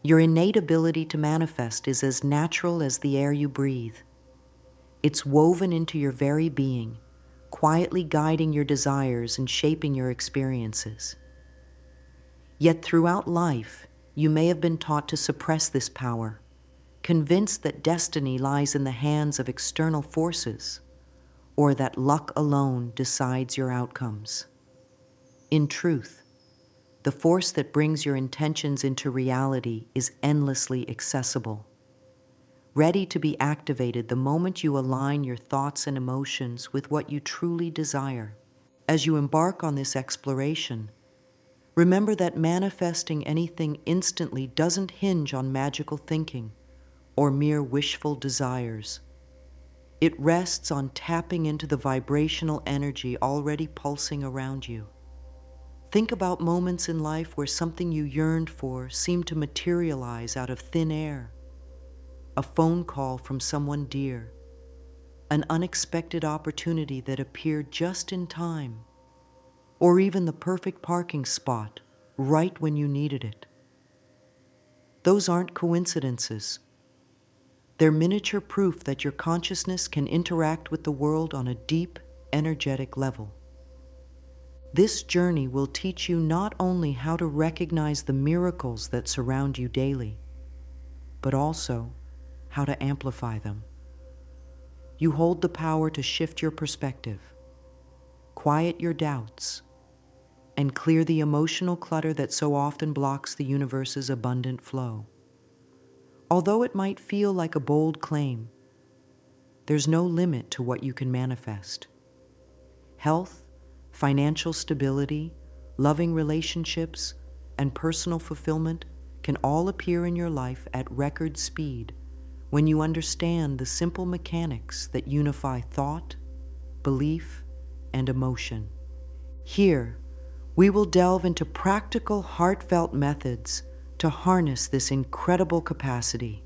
Your innate ability to manifest is as natural as the air you breathe. It's woven into your very being, quietly guiding your desires and shaping your experiences. Yet throughout life, you may have been taught to suppress this power, convinced that destiny lies in the hands of external forces, or that luck alone decides your outcomes. In truth, the force that brings your intentions into reality is endlessly accessible, ready to be activated the moment you align your thoughts and emotions with what you truly desire. As you embark on this exploration, remember that manifesting anything instantly doesn't hinge on magical thinking or mere wishful desires. It rests on tapping into the vibrational energy already pulsing around you. Think about moments in life where something you yearned for seemed to materialize out of thin air. A phone call from someone dear, an unexpected opportunity that appeared just in time, or even the perfect parking spot right when you needed it. Those aren't coincidences. They're miniature proof that your consciousness can interact with the world on a deep, energetic level. This journey will teach you not only how to recognize the miracles that surround you daily, but also how to amplify them. You hold the power to shift your perspective, quiet your doubts, and clear the emotional clutter that so often blocks the universe's abundant flow. Although it might feel like a bold claim, there's no limit to what you can manifest. Health, financial stability, loving relationships, and personal fulfillment can all appear in your life at record speed when you understand the simple mechanics that unify thought, belief, and emotion. Here, we will delve into practical, heartfelt methods to harness this incredible capacity.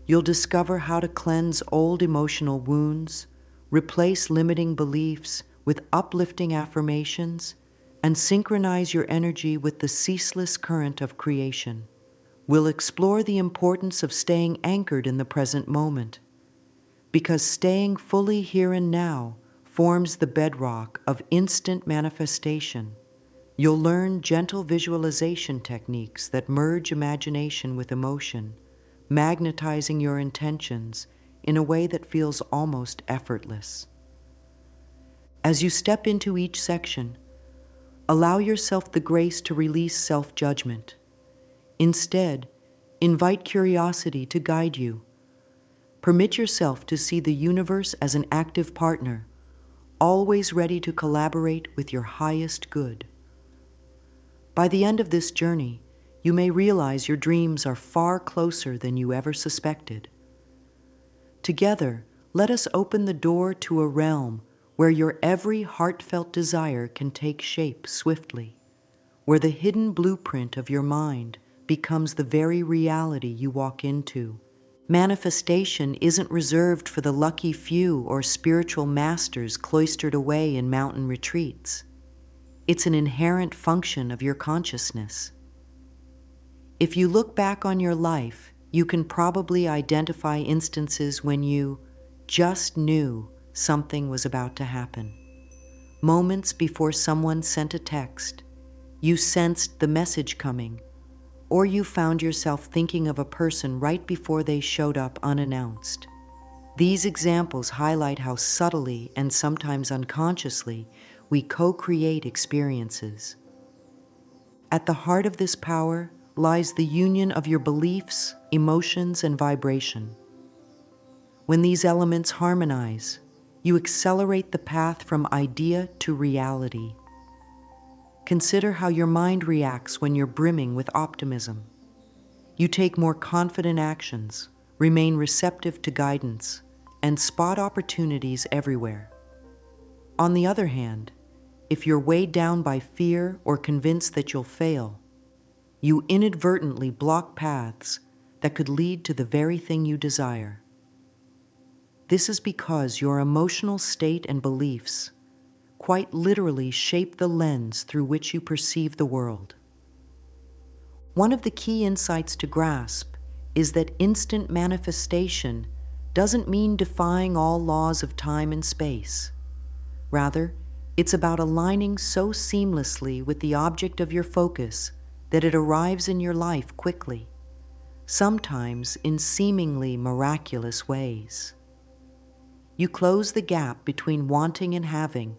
You'll discover how to cleanse old emotional wounds, replace limiting beliefs with uplifting affirmations, and synchronize your energy with the ceaseless current of creation. We'll explore the importance of staying anchored in the present moment, because staying fully here and now forms the bedrock of instant manifestation. You'll learn gentle visualization techniques that merge imagination with emotion, magnetizing your intentions in a way that feels almost effortless. As you step into each section, allow yourself the grace to release self-judgment. Instead, invite curiosity to guide you. Permit yourself to see the universe as an active partner, always ready to collaborate with your highest good. By the end of this journey, you may realize your dreams are far closer than you ever suspected. Together, let us open the door to a realm where your every heartfelt desire can take shape swiftly, where the hidden blueprint of your mind becomes the very reality you walk into. Manifestation isn't reserved for the lucky few or spiritual masters cloistered away in mountain retreats. It's an inherent function of your consciousness. If you look back on your life, you can probably identify instances when you just knew something was about to happen. Moments before someone sent a text, you sensed the message coming, or you found yourself thinking of a person right before they showed up unannounced. These examples highlight how subtly and sometimes unconsciously we co-create experiences. At the heart of this power lies the union of your beliefs, emotions, and vibration. When these elements harmonize, you accelerate the path from idea to reality. Consider how your mind reacts when you're brimming with optimism. You take more confident actions, remain receptive to guidance, and spot opportunities everywhere. On the other hand, if you're weighed down by fear or convinced that you'll fail, you inadvertently block paths that could lead to the very thing you desire. This is because your emotional state and beliefs quite literally shape the lens through which you perceive the world. One of the key insights to grasp is that instant manifestation doesn't mean defying all laws of time and space. Rather, it's about aligning so seamlessly with the object of your focus that it arrives in your life quickly, sometimes in seemingly miraculous ways. You close the gap between wanting and having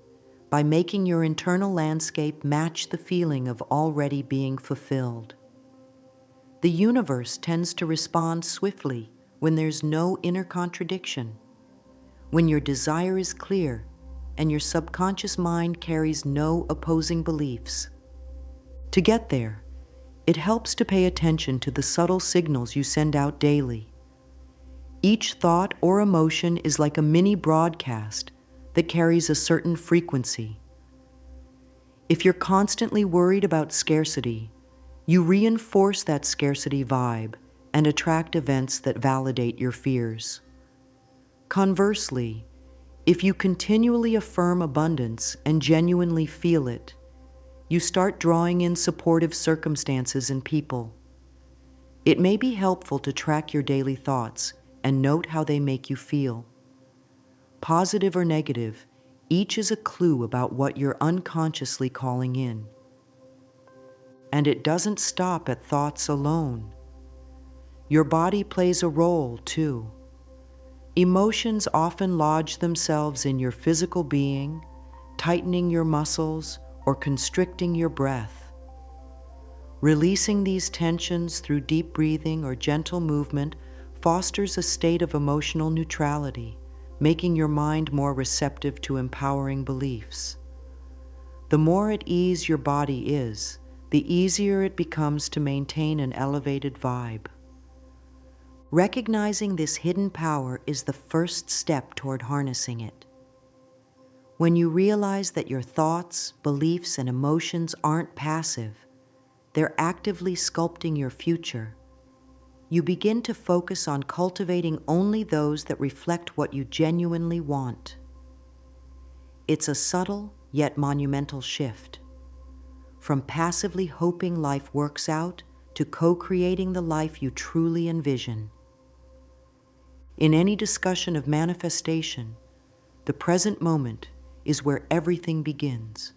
by making your internal landscape match the feeling of already being fulfilled. The universe tends to respond swiftly when there's no inner contradiction, when your desire is clear and your subconscious mind carries no opposing beliefs. To get there, it helps to pay attention to the subtle signals you send out daily. Each thought or emotion is like a mini broadcast that carries a certain frequency. If you're constantly worried about scarcity, you reinforce that scarcity vibe and attract events that validate your fears. Conversely, if you continually affirm abundance and genuinely feel it, you start drawing in supportive circumstances and people. It may be helpful to track your daily thoughts and note how they make you feel. Positive or negative, each is a clue about what you're unconsciously calling in. And it doesn't stop at thoughts alone. Your body plays a role, too. Emotions often lodge themselves in your physical being, tightening your muscles or constricting your breath. Releasing these tensions through deep breathing or gentle movement fosters a state of emotional neutrality, making your mind more receptive to empowering beliefs. The more at ease your body is, the easier it becomes to maintain an elevated vibe. Recognizing this hidden power is the first step toward harnessing it. When you realize that your thoughts, beliefs, and emotions aren't passive, they're actively sculpting your future, you begin to focus on cultivating only those that reflect what you genuinely want. It's a subtle yet monumental shift. From passively hoping life works out to co-creating the life you truly envision. In any discussion of manifestation, the present moment is where everything begins.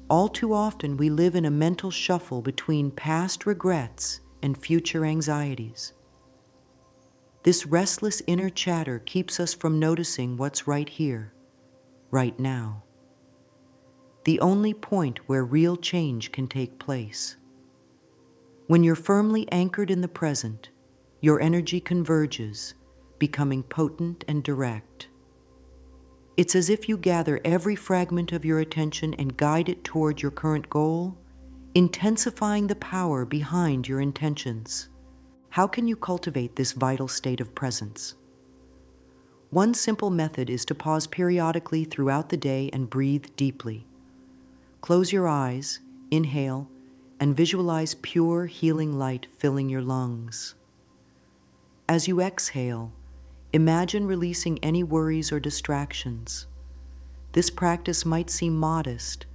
All too often, we live in a mental shuffle between past regrets and future anxieties. This restless inner chatter keeps us from noticing what's right here, right now. The only point where real change can take place. When you're firmly anchored in the present, your energy converges, becoming potent and direct. It's as if you gather every fragment of your attention and guide it toward your current goal, intensifying the power behind your intentions. How can you cultivate this vital state of presence? One simple method is to pause periodically throughout the day and breathe deeply. Close your eyes, inhale, and visualize pure, healing light filling your lungs. As you exhale, imagine releasing any worries or distractions. This practice might seem modest,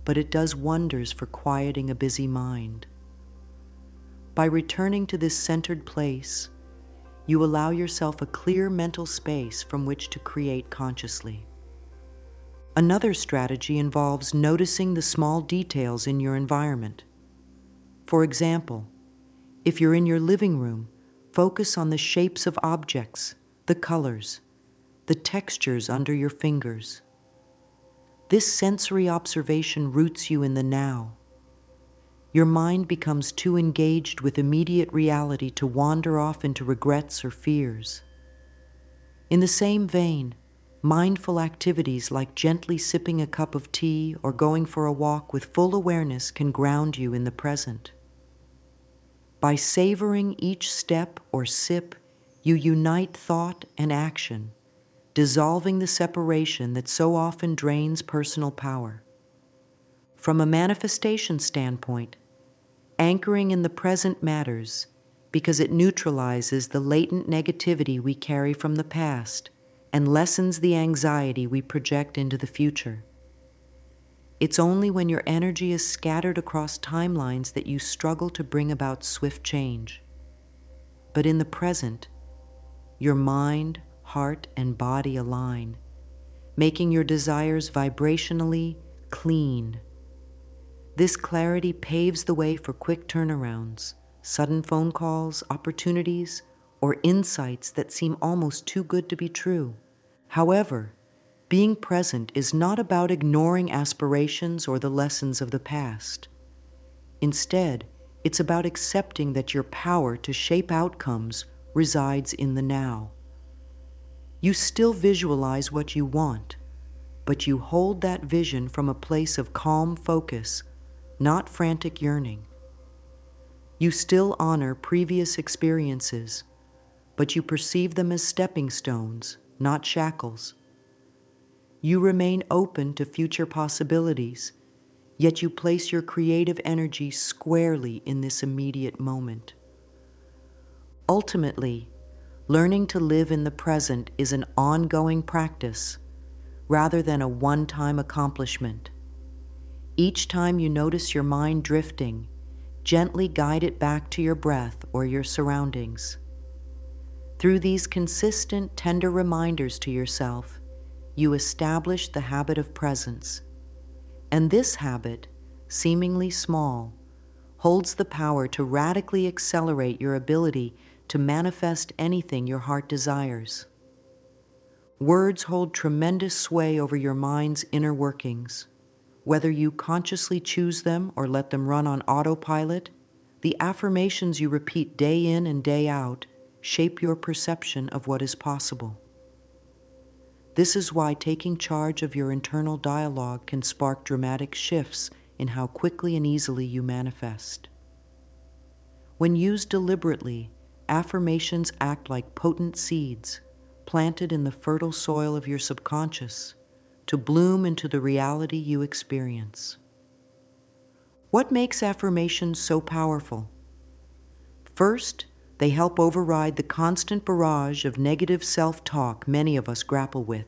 but it does wonders for quieting a busy mind. By returning to this centered place, you allow yourself a clear mental space from which to create consciously. Another strategy involves noticing the small details in your environment. For example, if you're in your living room, focus on the shapes of objects, the colors, the textures under your fingers. This sensory observation roots you in the now. Your mind becomes too engaged with immediate reality to wander off into regrets or fears. In the same vein, mindful activities like gently sipping a cup of tea or going for a walk with full awareness can ground you in the present. By savoring each step or sip, you unite thought and action, dissolving the separation that so often drains personal power. From a manifestation standpoint, anchoring in the present matters because it neutralizes the latent negativity we carry from the past and lessens the anxiety we project into the future. It's only when your energy is scattered across timelines that you struggle to bring about swift change. But in the present, your mind, heart, and body align, making your desires vibrationally clean. This clarity paves the way for quick turnarounds, sudden phone calls, opportunities, or insights that seem almost too good to be true. However, being present is not about ignoring aspirations or the lessons of the past. Instead, it's about accepting that your power to shape outcomes resides in the now. You still visualize what you want, but you hold that vision from a place of calm focus, not frantic yearning. You still honor previous experiences, but you perceive them as stepping stones, not shackles. You remain open to future possibilities, yet you place your creative energy squarely in this immediate moment. Ultimately, learning to live in the present is an ongoing practice rather than a one-time accomplishment. Each time you notice your mind drifting, gently guide it back to your breath or your surroundings. Through these consistent, tender reminders to yourself, you establish the habit of presence. And this habit, seemingly small, holds the power to radically accelerate your ability to manifest anything your heart desires. Words hold tremendous sway over your mind's inner workings. Whether you consciously choose them or let them run on autopilot, the affirmations you repeat day in and day out shape your perception of what is possible. This is why taking charge of your internal dialogue can spark dramatic shifts in how quickly and easily you manifest. When used deliberately, affirmations act like potent seeds planted in the fertile soil of your subconscious to bloom into the reality you experience. What makes affirmations so powerful? First, they help override the constant barrage of negative self-talk many of us grapple with.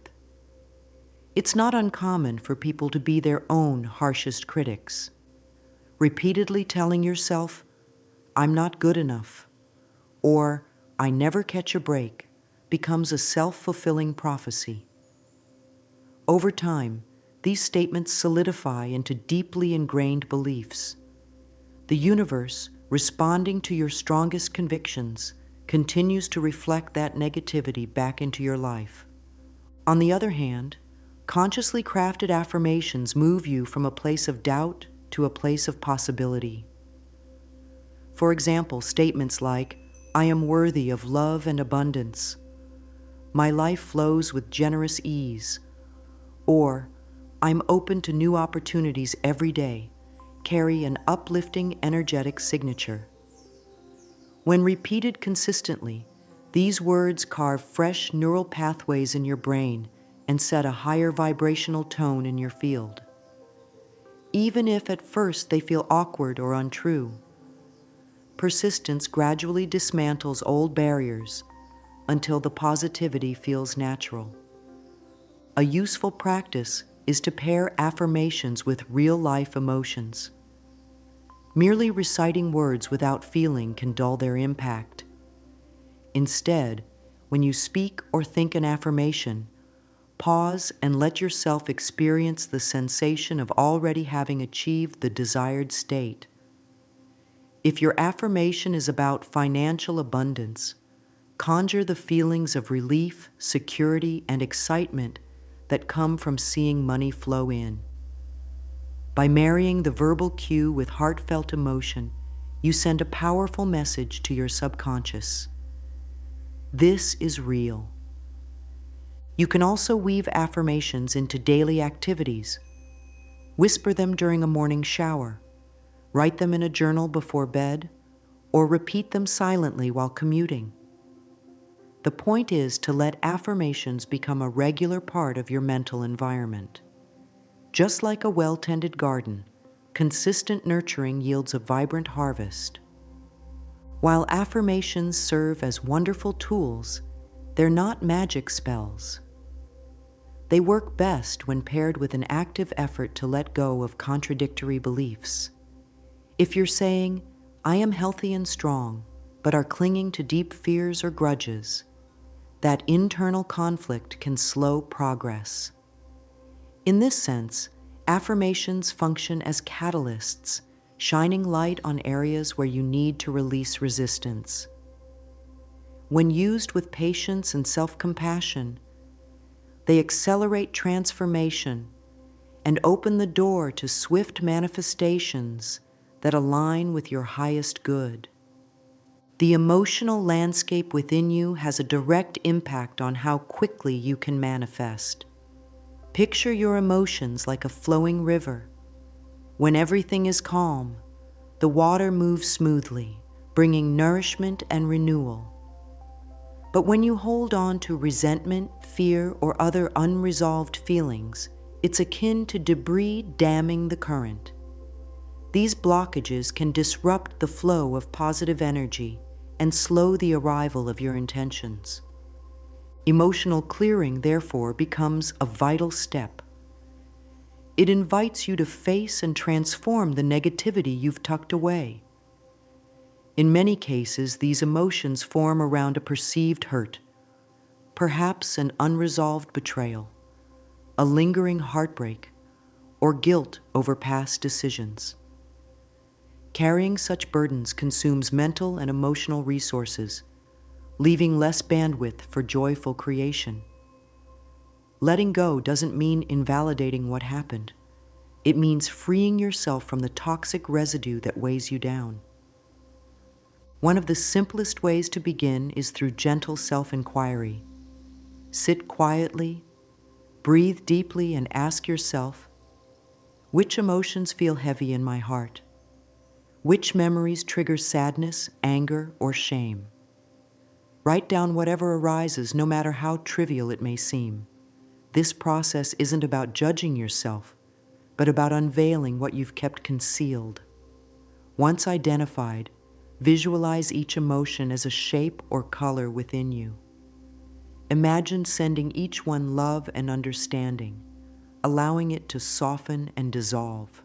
It's not uncommon for people to be their own harshest critics. Repeatedly telling yourself, "I'm not good enough," or "I never catch a break," becomes a self-fulfilling prophecy. Over time, these statements solidify into deeply ingrained beliefs. The universe, responding to your strongest convictions, continues to reflect that negativity back into your life. On the other hand, consciously crafted affirmations move you from a place of doubt to a place of possibility. For example, statements like, "I am worthy of love and abundance," "My life flows with generous ease," or "I'm open to new opportunities every day," carry an uplifting, energetic signature. When repeated consistently, these words carve fresh neural pathways in your brain and set a higher vibrational tone in your field. Even if at first they feel awkward or untrue, persistence gradually dismantles old barriers until the positivity feels natural. A useful practice is to pair affirmations with real-life emotions. Merely reciting words without feeling can dull their impact. Instead, when you speak or think an affirmation, pause and let yourself experience the sensation of already having achieved the desired state. If your affirmation is about financial abundance, conjure the feelings of relief, security, and excitement that come from seeing money flow in. By marrying the verbal cue with heartfelt emotion, you send a powerful message to your subconscious. This is real. You can also weave affirmations into daily activities. Whisper them during a morning shower, write them in a journal before bed, or repeat them silently while commuting. The point is to let affirmations become a regular part of your mental environment. Just like a well-tended garden, consistent nurturing yields a vibrant harvest. While affirmations serve as wonderful tools, they're not magic spells. They work best when paired with an active effort to let go of contradictory beliefs. If you're saying, "I am healthy and strong," but are clinging to deep fears or grudges, that internal conflict can slow progress. In this sense, affirmations function as catalysts, shining light on areas where you need to release resistance. When used with patience and self-compassion, they accelerate transformation and open the door to swift manifestations that align with your highest good. The emotional landscape within you has a direct impact on how quickly you can manifest. Picture your emotions like a flowing river. When everything is calm, the water moves smoothly, bringing nourishment and renewal. But when you hold on to resentment, fear, or other unresolved feelings, it's akin to debris damming the current. These blockages can disrupt the flow of positive energy and slow the arrival of your intentions. Emotional clearing, therefore, becomes a vital step. It invites you to face and transform the negativity you've tucked away. In many cases, these emotions form around a perceived hurt, perhaps an unresolved betrayal, a lingering heartbreak, or guilt over past decisions. Carrying such burdens consumes mental and emotional resources, leaving less bandwidth for joyful creation. Letting go doesn't mean invalidating what happened. It means freeing yourself from the toxic residue that weighs you down. One of the simplest ways to begin is through gentle self-inquiry. Sit quietly, breathe deeply, and ask yourself, which emotions feel heavy in my heart? Which memories trigger sadness, anger, or shame? Write down whatever arises, no matter how trivial it may seem. This process isn't about judging yourself, but about unveiling what you've kept concealed. Once identified, visualize each emotion as a shape or color within you. Imagine sending each one love and understanding, allowing it to soften and dissolve.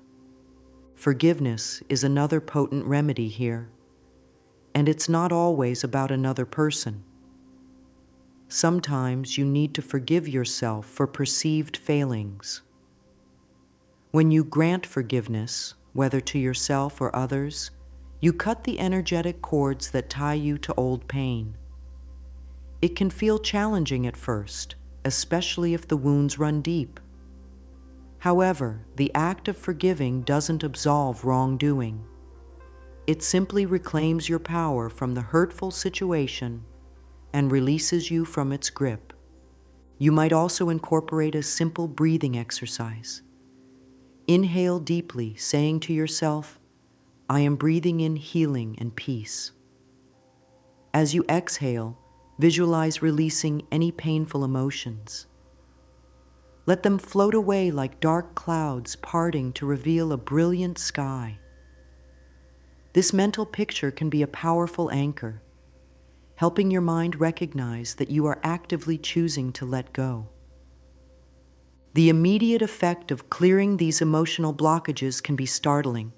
Forgiveness is another potent remedy here, and it's not always about another person. Sometimes you need to forgive yourself for perceived failings. When you grant forgiveness, whether to yourself or others, you cut the energetic cords that tie you to old pain. It can feel challenging at first, especially if the wounds run deep. However, the act of forgiving doesn't absolve wrongdoing. It simply reclaims your power from the hurtful situation and releases you from its grip. You might also incorporate a simple breathing exercise. Inhale deeply, saying to yourself, "I am breathing in healing and peace." As you exhale, visualize releasing any painful emotions. Let them float away like dark clouds parting to reveal a brilliant sky. This mental picture can be a powerful anchor, helping your mind recognize that you are actively choosing to let go. The immediate effect of clearing these emotional blockages can be startling.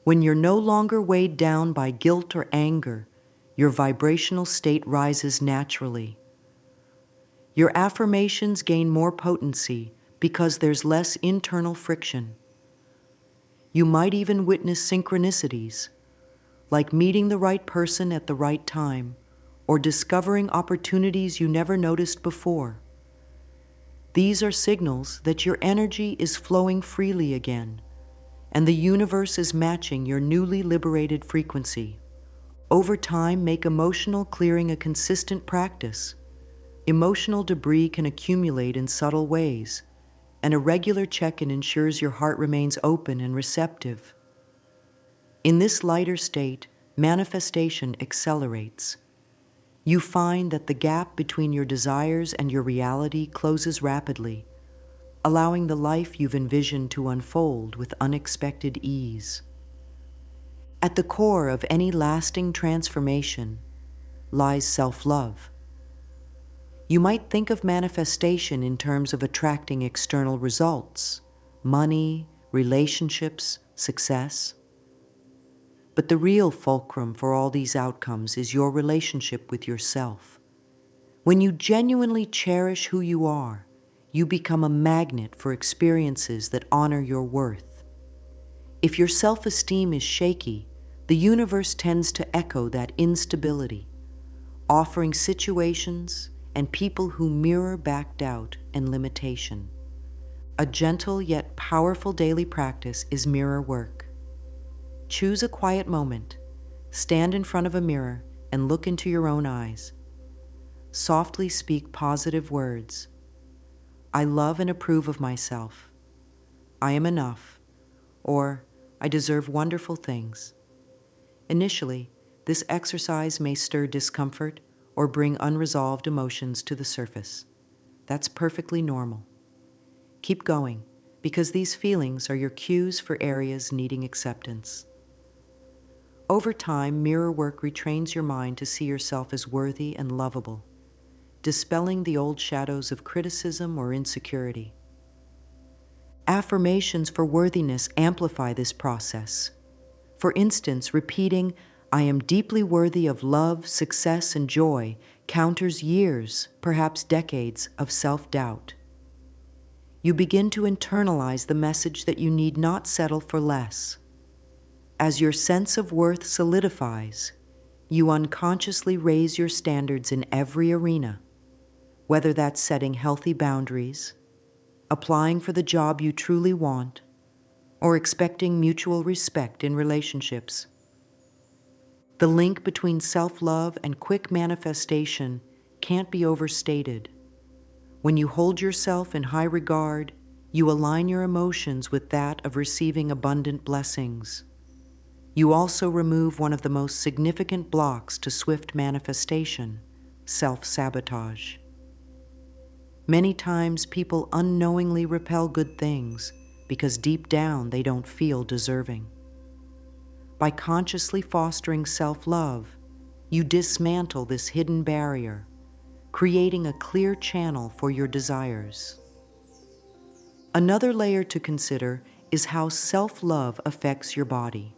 When you're no longer weighed down by guilt or anger, your vibrational state rises naturally. Your affirmations gain more potency because there's less internal friction. You might even witness synchronicities, like meeting the right person at the right time or discovering opportunities you never noticed before. These are signals that your energy is flowing freely again, and the universe is matching your newly liberated frequency. Over time, make emotional clearing a consistent practice. Emotional debris can accumulate in subtle ways, and a regular check-in ensures your heart remains open and receptive. In this lighter state, manifestation accelerates. You find that the gap between your desires and your reality closes rapidly, allowing the life you've envisioned to unfold with unexpected ease. At the core of any lasting transformation lies self-love. You might think of manifestation in terms of attracting external results, money, relationships, success. But the real fulcrum for all these outcomes is your relationship with yourself. When you genuinely cherish who you are, you become a magnet for experiences that honor your worth. If your self-esteem is shaky, the universe tends to echo that instability, offering situations and people who mirror back doubt and limitation. A gentle yet powerful daily practice is mirror work. Choose a quiet moment, stand in front of a mirror, and look into your own eyes. Softly speak positive words. I love and approve of myself. I am enough. Or, I deserve wonderful things. Initially, this exercise may stir discomfort or bring unresolved emotions to the surface. That's perfectly normal. Keep going, because these feelings are your cues for areas needing acceptance. Over time, mirror work retrains your mind to see yourself as worthy and lovable, dispelling the old shadows of criticism or insecurity. Affirmations for worthiness amplify this process. For instance, repeating, "I am deeply worthy of love, success, and joy," counters years, perhaps decades, of self-doubt. You begin to internalize the message that you need not settle for less. As your sense of worth solidifies, you unconsciously raise your standards in every arena, whether that's setting healthy boundaries, applying for the job you truly want, or expecting mutual respect in relationships. The link between self-love and quick manifestation can't be overstated. When you hold yourself in high regard, you align your emotions with that of receiving abundant blessings. You also remove one of the most significant blocks to swift manifestation: self-sabotage. Many times people unknowingly repel good things because deep down they don't feel deserving. By consciously fostering self-love, you dismantle this hidden barrier, creating a clear channel for your desires. Another layer to consider is how self-love affects your body.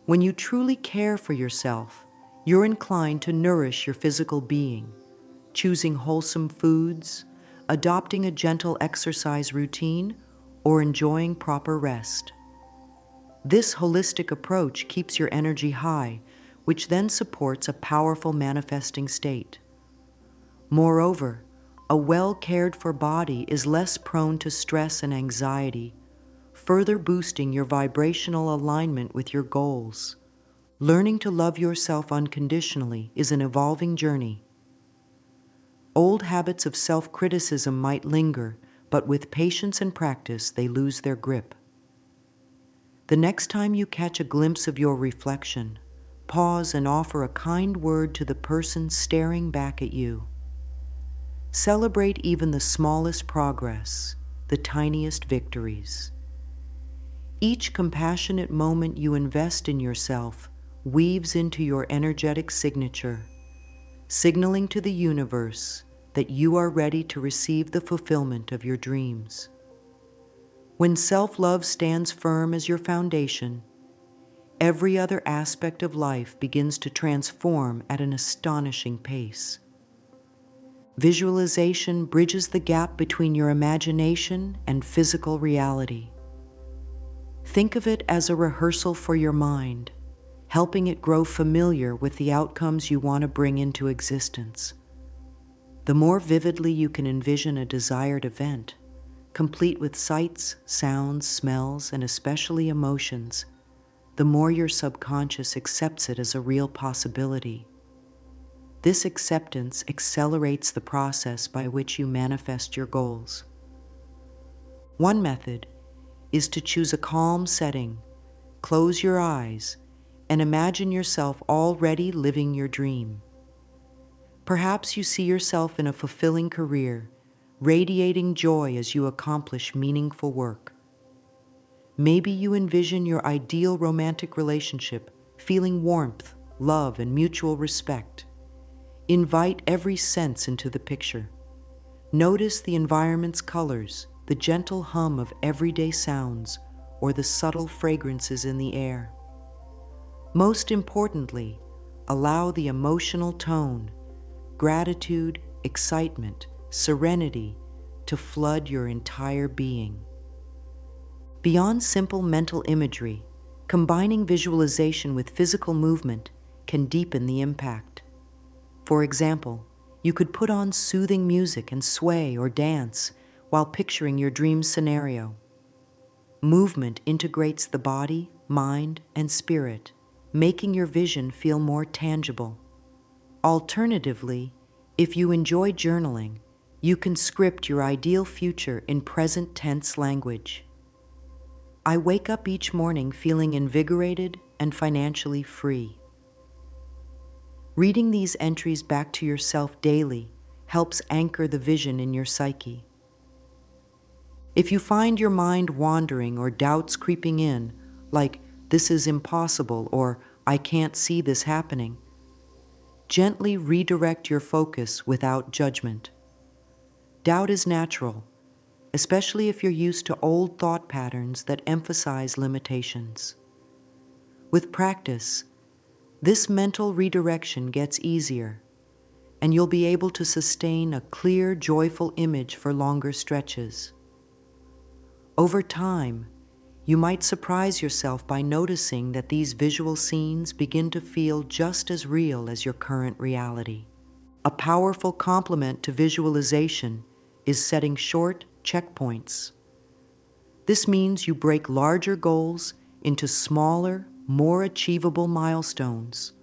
When you truly care for yourself, you're inclined to nourish your physical being, choosing wholesome foods, adopting a gentle exercise routine, or enjoying proper rest. This holistic approach keeps your energy high, which then supports a powerful manifesting state. Moreover, a well-cared-for body is less prone to stress and anxiety, further boosting your vibrational alignment with your goals. Learning to love yourself unconditionally is an evolving journey. Old habits of self-criticism might linger, but with patience and practice, they lose their grip. The next time you catch a glimpse of your reflection, pause and offer a kind word to the person staring back at you. Celebrate even the smallest progress, the tiniest victories. Each compassionate moment you invest in yourself weaves into your energetic signature, signaling to the universe that you are ready to receive the fulfillment of your dreams. When self-love stands firm as your foundation, every other aspect of life begins to transform at an astonishing pace. Visualization bridges the gap between your imagination and physical reality. Think of it as a rehearsal for your mind, helping it grow familiar with the outcomes you want to bring into existence. The more vividly you can envision a desired event, complete with sights, sounds, smells, and especially emotions, the more your subconscious accepts it as a real possibility. This acceptance accelerates the process by which you manifest your goals. One method is to choose a calm setting, close your eyes, and imagine yourself already living your dream. Perhaps you see yourself in a fulfilling career, radiating joy as you accomplish meaningful work. Maybe you envision your ideal romantic relationship, feeling warmth, love, and mutual respect. Invite every sense into the picture. Notice the environment's colors, the gentle hum of everyday sounds, or the subtle fragrances in the air. Most importantly, allow the emotional tone, gratitude, excitement, serenity to flood your entire being. Beyond simple mental imagery, combining visualization with physical movement can deepen the impact. For example, you could put on soothing music and sway or dance while picturing your dream scenario. Movement integrates the body, mind, and spirit, making your vision feel more tangible. Alternatively, if you enjoy journaling, you can script your ideal future in present tense language. I wake up each morning feeling invigorated and financially free. Reading these entries back to yourself daily helps anchor the vision in your psyche. If you find your mind wandering or doubts creeping in, like "this is impossible" or "I can't see this happening," gently redirect your focus without judgment. Doubt is natural, especially if you're used to old thought patterns that emphasize limitations. With practice, this mental redirection gets easier, and you'll be able to sustain a clear, joyful image for longer stretches. Over time, you might surprise yourself by noticing that these visual scenes begin to feel just as real as your current reality. A powerful complement to visualization is setting short checkpoints. This means you break larger goals into smaller, more achievable milestones.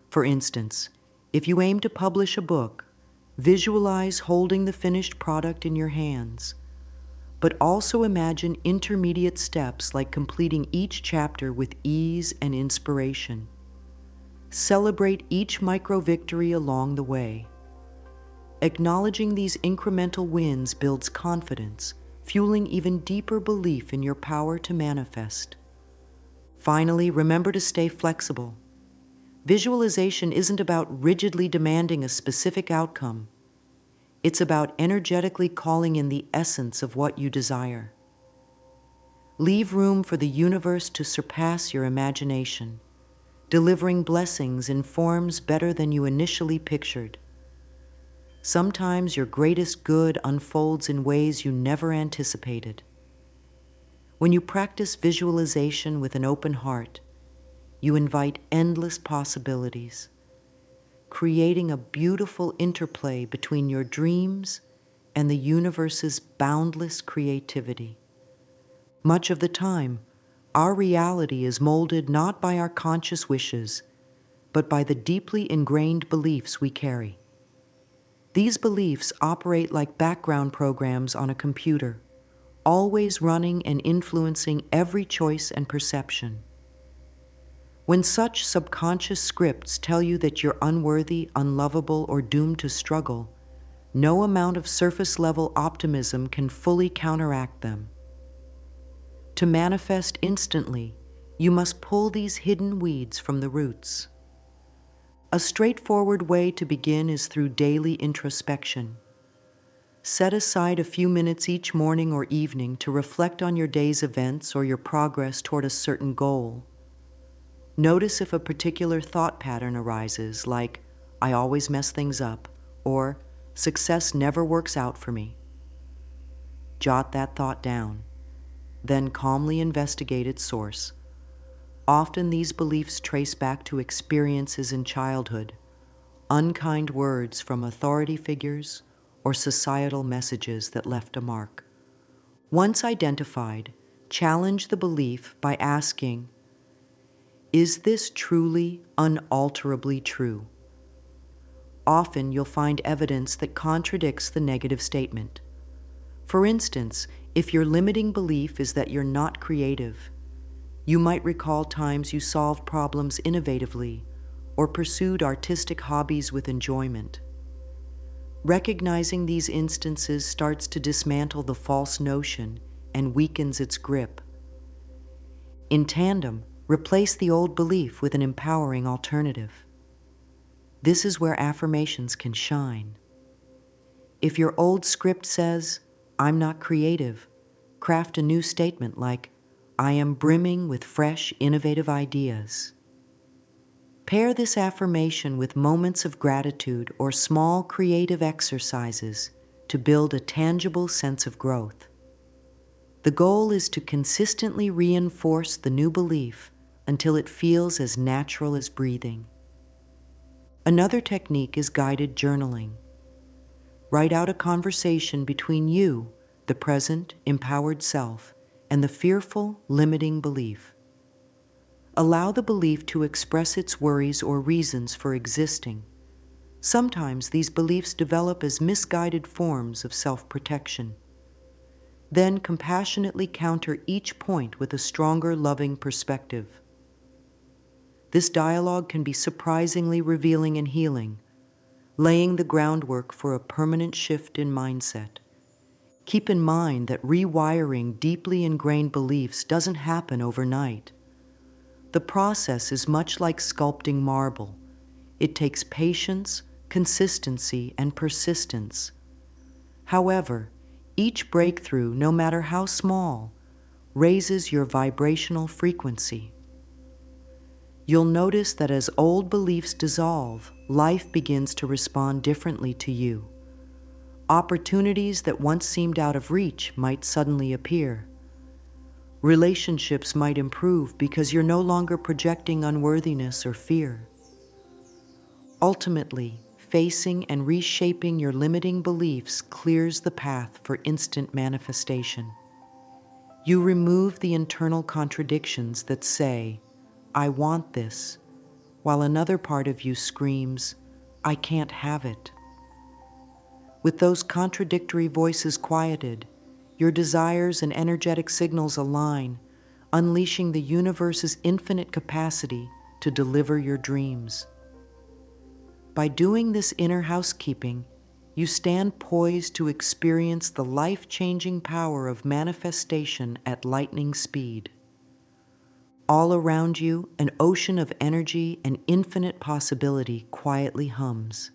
For instance, if you aim to publish a book, visualize holding the finished product in your hands, but also imagine intermediate steps like completing each chapter with ease and inspiration. Celebrate each micro-victory along the way. Acknowledging these incremental wins builds confidence, fueling even deeper belief in your power to manifest. Finally, remember to stay flexible. Visualization isn't about rigidly demanding a specific outcome. It's about energetically calling in the essence of what you desire. Leave room for the universe to surpass your imagination, delivering blessings in forms better than you initially pictured. Sometimes your greatest good unfolds in ways you never anticipated. When you practice visualization with an open heart, you invite endless possibilities, creating a beautiful interplay between your dreams and the universe's boundless creativity. Much of the time, our reality is molded not by our conscious wishes, but by the deeply ingrained beliefs we carry. These beliefs operate like background programs on a computer, always running and influencing every choice and perception. When such subconscious scripts tell you that you're unworthy, unlovable, or doomed to struggle, no amount of surface-level optimism can fully counteract them. To manifest instantly, you must pull these hidden weeds from the roots. A straightforward way to begin is through daily introspection. Set aside a few minutes each morning or evening to reflect on your day's events or your progress toward a certain goal. Notice if a particular thought pattern arises, like, "I always mess things up," or "success never works out for me." Jot that thought down, then calmly investigate its source. Often these beliefs trace back to experiences in childhood, unkind words from authority figures, or societal messages that left a mark. Once identified, challenge the belief by asking, "Is this truly, unalterably true?" Often you'll find evidence that contradicts the negative statement. For instance, if your limiting belief is that you're not creative, you might recall times you solved problems innovatively or pursued artistic hobbies with enjoyment. Recognizing these instances starts to dismantle the false notion and weakens its grip. In tandem, replace the old belief with an empowering alternative. This is where affirmations can shine. If your old script says, "I'm not creative," craft a new statement like, "I am brimming with fresh, innovative ideas." Pair this affirmation with moments of gratitude or small creative exercises to build a tangible sense of growth. The goal is to consistently reinforce the new belief until it feels as natural as breathing. Another technique is guided journaling. Write out a conversation between you, the present, empowered self, and the fearful, limiting belief. Allow the belief to express its worries or reasons for existing. Sometimes these beliefs develop as misguided forms of self-protection. Then compassionately counter each point with a stronger, loving perspective. This dialogue can be surprisingly revealing and healing, laying the groundwork for a permanent shift in mindset. Keep in mind that rewiring deeply ingrained beliefs doesn't happen overnight. The process is much like sculpting marble. It takes patience, consistency, and persistence. However, each breakthrough, no matter how small, raises your vibrational frequency. You'll notice that as old beliefs dissolve, life begins to respond differently to you. Opportunities that once seemed out of reach might suddenly appear. Relationships might improve because you're no longer projecting unworthiness or fear. Ultimately, facing and reshaping your limiting beliefs clears the path for instant manifestation. You remove the internal contradictions that say, "I want this," while another part of you screams, "I can't have it." With those contradictory voices quieted, your desires and energetic signals align, unleashing the universe's infinite capacity to deliver your dreams. By doing this inner housekeeping, you stand poised to experience the life-changing power of manifestation at lightning speed. All around you, an ocean of energy and infinite possibility quietly hums.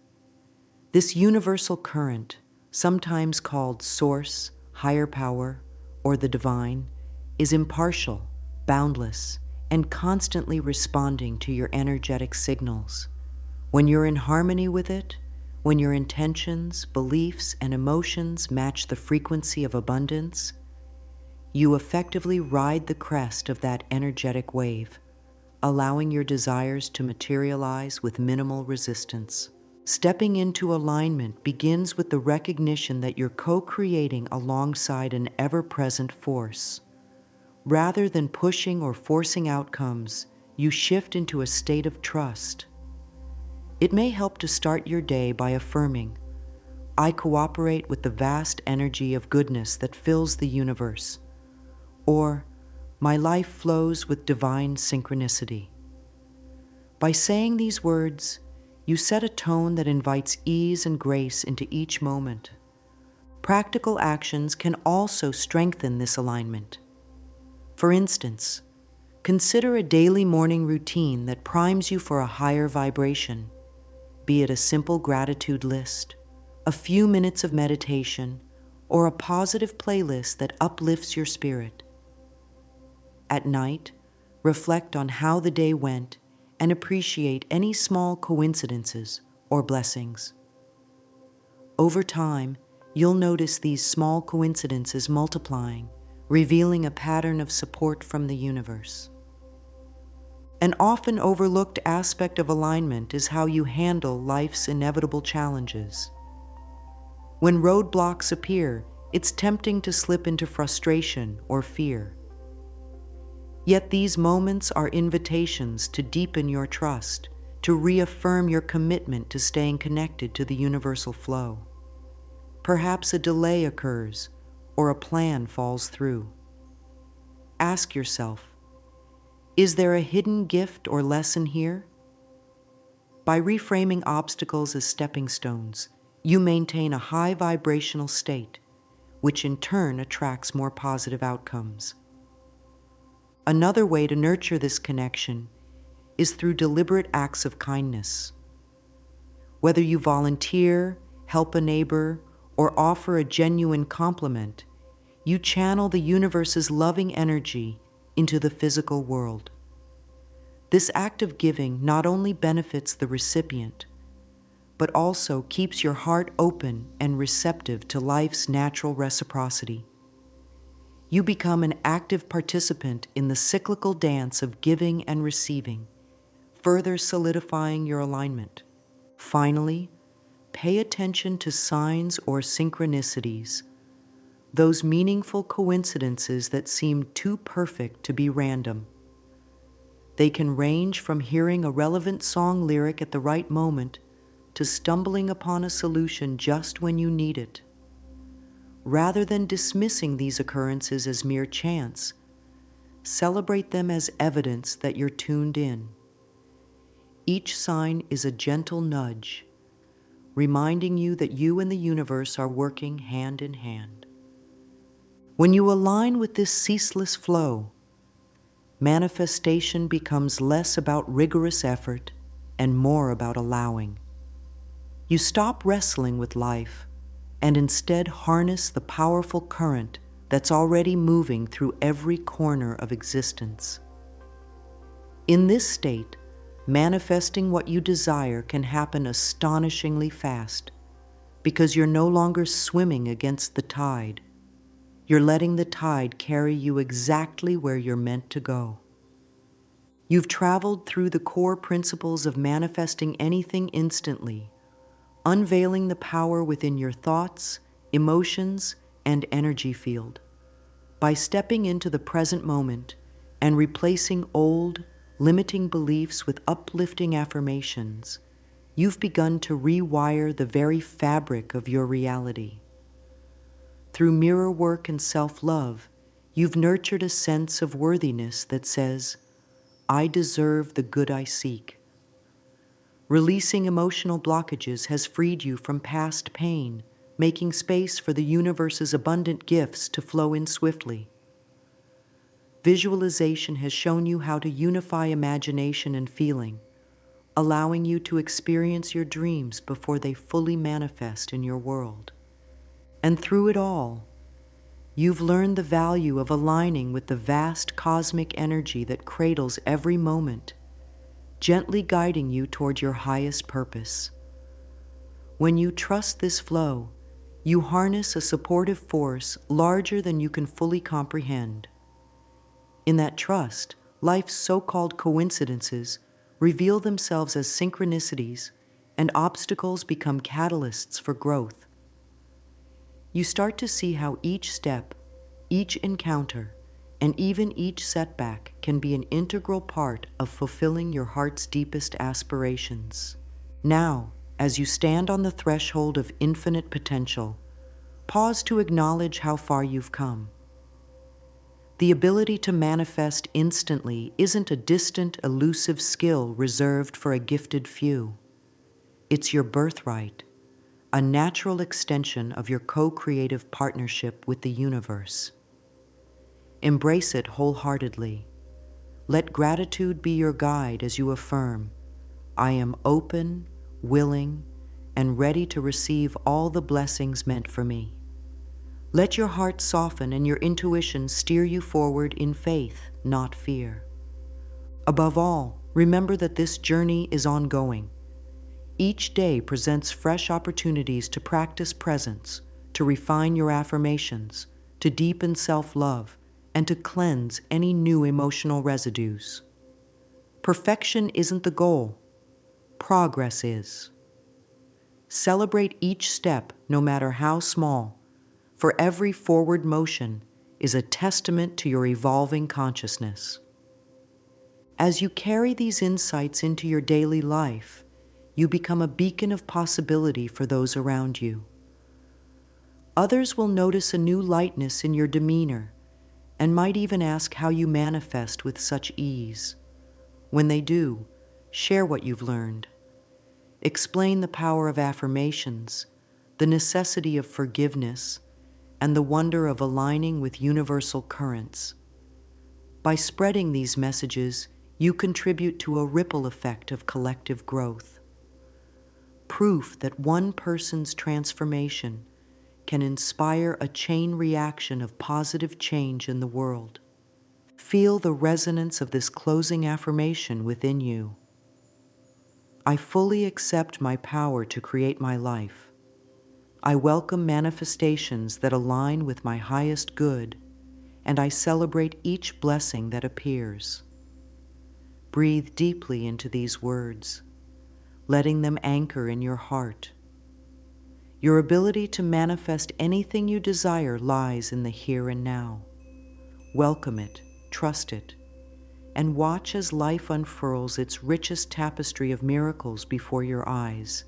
This universal current, sometimes called Source, Higher Power, or the Divine, is impartial, boundless, and constantly responding to your energetic signals. When you're in harmony with it, when your intentions, beliefs, and emotions match the frequency of abundance, you effectively ride the crest of that energetic wave, allowing your desires to materialize with minimal resistance. Stepping into alignment begins with the recognition that you're co-creating alongside an ever-present force. Rather than pushing or forcing outcomes, you shift into a state of trust. It may help to start your day by affirming, "I cooperate with the vast energy of goodness that fills the universe," or "My life flows with divine synchronicity." By saying these words, you set a tone that invites ease and grace into each moment. Practical actions can also strengthen this alignment. For instance, consider a daily morning routine that primes you for a higher vibration, be it a simple gratitude list, a few minutes of meditation, or a positive playlist that uplifts your spirit. At night, reflect on how the day went and appreciate any small coincidences or blessings. Over time, you'll notice these small coincidences multiplying, revealing a pattern of support from the universe. An often overlooked aspect of alignment is how you handle life's inevitable challenges. When roadblocks appear, it's tempting to slip into frustration or fear. Yet these moments are invitations to deepen your trust, to reaffirm your commitment to staying connected to the universal flow. Perhaps a delay occurs, or a plan falls through. Ask yourself, is there a hidden gift or lesson here? By reframing obstacles as stepping stones, you maintain a high vibrational state, which in turn attracts more positive outcomes. Another way to nurture this connection is through deliberate acts of kindness. Whether you volunteer, help a neighbor, or offer a genuine compliment, you channel the universe's loving energy into the physical world. This act of giving not only benefits the recipient, but also keeps your heart open and receptive to life's natural reciprocity. You become an active participant in the cyclical dance of giving and receiving, further solidifying your alignment. Finally, pay attention to signs or synchronicities, those meaningful coincidences that seem too perfect to be random. They can range from hearing a relevant song lyric at the right moment to stumbling upon a solution just when you need it. Rather than dismissing these occurrences as mere chance, celebrate them as evidence that you're tuned in. Each sign is a gentle nudge, reminding you that you and the universe are working hand in hand. When you align with this ceaseless flow, manifestation becomes less about rigorous effort and more about allowing. You stop wrestling with life and instead harness the powerful current that's already moving through every corner of existence. In this state, manifesting what you desire can happen astonishingly fast because you're no longer swimming against the tide. You're letting the tide carry you exactly where you're meant to go. You've traveled through the core principles of manifesting anything instantly, unveiling the power within your thoughts, emotions, and energy field. By stepping into the present moment and replacing old, limiting beliefs with uplifting affirmations, you've begun to rewire the very fabric of your reality. Through mirror work and self-love, you've nurtured a sense of worthiness that says, I deserve the good I seek. Releasing emotional blockages has freed you from past pain, making space for the universe's abundant gifts to flow in swiftly. Visualization has shown you how to unify imagination and feeling, allowing you to experience your dreams before they fully manifest in your world. And through it all, you've learned the value of aligning with the vast cosmic energy that cradles every moment, gently guiding you toward your highest purpose. When you trust this flow, you harness a supportive force larger than you can fully comprehend. In that trust, life's so-called coincidences reveal themselves as synchronicities, and obstacles become catalysts for growth. You start to see how each step, each encounter, and even each setback can be an integral part of fulfilling your heart's deepest aspirations. Now, as you stand on the threshold of infinite potential, pause to acknowledge how far you've come. The ability to manifest instantly isn't a distant, elusive skill reserved for a gifted few. It's your birthright, a natural extension of your co-creative partnership with the universe. Embrace it wholeheartedly. Let gratitude be your guide as you affirm, I am open, willing, and ready to receive all the blessings meant for me. Let your heart soften and your intuition steer you forward in faith, not fear. Above all, remember that this journey is ongoing. Each day presents fresh opportunities to practice presence, to refine your affirmations, to deepen self-love, and to cleanse any new emotional residues. Perfection isn't the goal. Progress is. Celebrate each step, no matter how small, for every forward motion is a testament to your evolving consciousness. As you carry these insights into your daily life, you become a beacon of possibility for those around you. Others will notice a new lightness in your demeanor and might even ask how you manifest with such ease. When they do, share what you've learned. Explain the power of affirmations, the necessity of forgiveness, and the wonder of aligning with universal currents. By spreading these messages, you contribute to a ripple effect of collective growth. proof that one person's transformation can inspire a chain reaction of positive change in the world. Feel the resonance of this closing affirmation within you. I fully accept my power to create my life. I welcome manifestations that align with my highest good, and I celebrate each blessing that appears. Breathe deeply into these words, letting them anchor in your heart. Your ability to manifest anything you desire lies in the here and now. Welcome it, trust it, and watch as life unfurls its richest tapestry of miracles before your eyes.